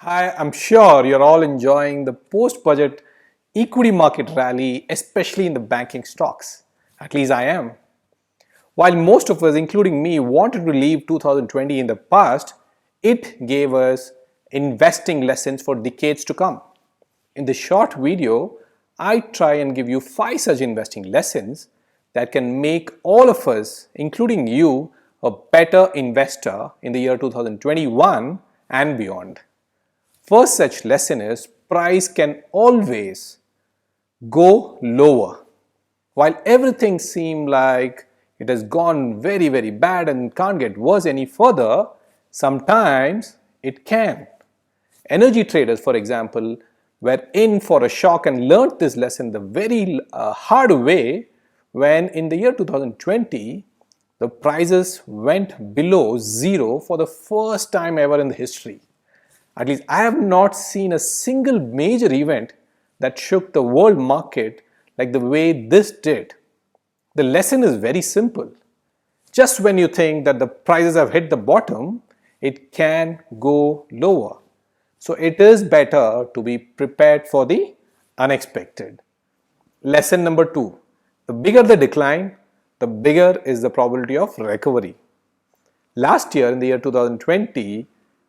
Hi, I'm sure you're all enjoying the post-budget equity market rally, especially in the banking stocks. At least I am. While most of us, including me, wanted to leave 2020 in the past, it gave us investing lessons for decades to come. In this short video, I try and give you 5 such investing lessons that can make all of us, including you, a better investor in the year 2021 and beyond. First such lesson is price can always go lower. While everything seemed like it has gone very bad and can't get worse any further, sometimes it can. Energy traders, for example, were in for a shock and learned this lesson the very hard way when in the year 2020 the prices went below zero for the first time ever in the history. At least I have not seen a single major event that shook the world market like the way this did. The lesson is very simple. Just when you think that the prices have hit the bottom, it can go lower. So it is better to be prepared for the unexpected. Lesson number 2. The bigger the decline, the bigger is the probability of recovery. Last year, in the year 2020,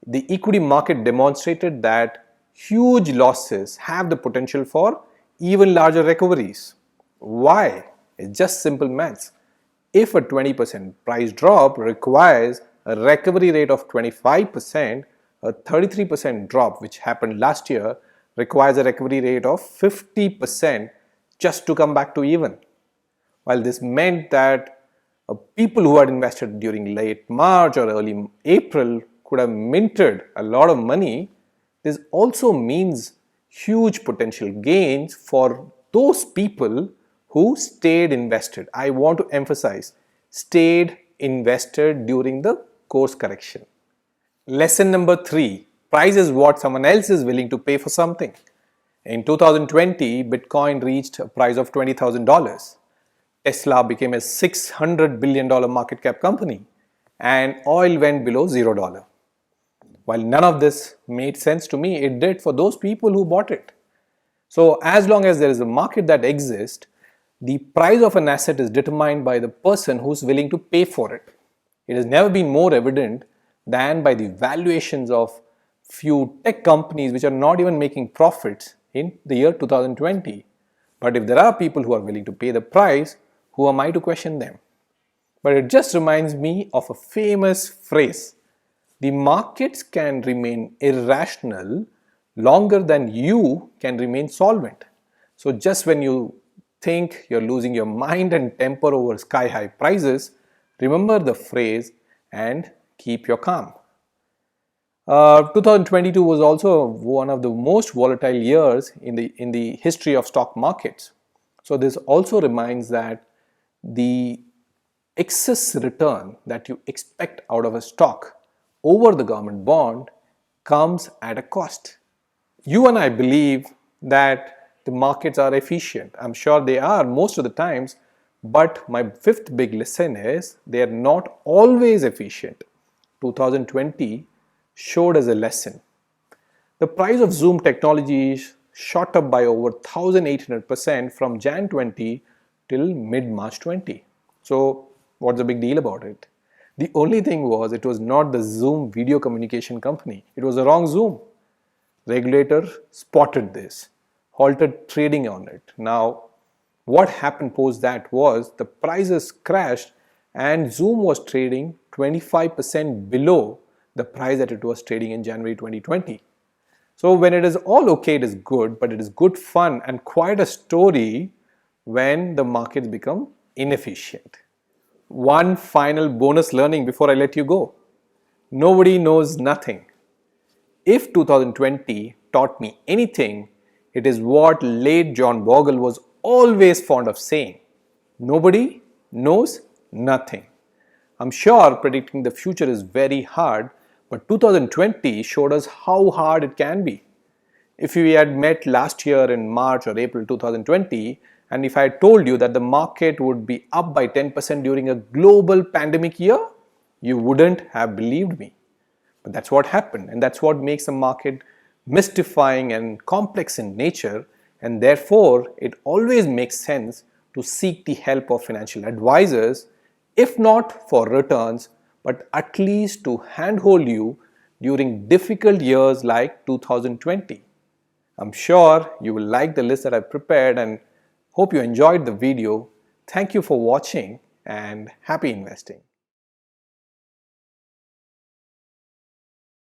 the equity market demonstrated that huge losses have the potential for even larger recoveries. Why? It's just simple maths. If a 20% price drop requires a recovery rate of 25%, a 33% drop, which happened last year, requires a recovery rate of 50% just to come back to even. While this meant that people who had invested during late March or early April could have minted a lot of money, this also means huge potential gains for those people who stayed invested. I want to emphasize, stayed invested during the course correction. Lesson number 3, price is what someone else is willing to pay for something. In 2020, Bitcoin reached a price of $20,000. Tesla became a $600 billion market cap company, and oil went below $0. While none of this made sense to me, it did for those people who bought it. So as long as there is a market that exists, the price of an asset is determined by the person who's willing to pay for it. It has never been more evident than by the valuations of few tech companies which are not even making profits in the year 2020. But if there are people who are willing to pay the price, who am I to question them? But it just reminds me of a famous phrase. The markets can remain irrational longer than you can remain solvent. So just when you think you're losing your mind and temper over sky-high prices, remember the phrase and keep your calm. 2022 was also one of the most volatile years in the history of stock markets. So this also reminds that the excess return that you expect out of a stock over the government bond comes at a cost. You and I believe that the markets are efficient. I'm sure they are most of the times, but my fifth big lesson is they are not always efficient. 2020 showed us a lesson. The price of Zoom technologies shot up by over 1800% from Jan 20 till mid-March 20. So what's the big deal about it? The only thing was it was not the Zoom video communication company. It was the wrong Zoom. Regulator spotted this, halted trading on it. Now, what happened post that was the prices crashed and Zoom was trading 25% below the price that it was trading in January 2020. So when it is all okay, it is good, but it is good fun and quite a story when the markets become inefficient. One final bonus learning before I let you go. Nobody knows nothing. If 2020 taught me anything, it is what late John Bogle was always fond of saying. Nobody knows nothing. I'm sure predicting the future is very hard, but 2020 showed us how hard it can be. If we had met last year in March or April 2020, and if I had told you that the market would be up by 10% during a global pandemic year, you wouldn't have believed me. But that's what happened, and that's what makes the market mystifying and complex in nature, and therefore it always makes sense to seek the help of financial advisors, if not for returns, but at least to handhold you during difficult years like 2020. I'm sure you will like the list that I prepared and hope you enjoyed the video. Thank you for watching and happy investing.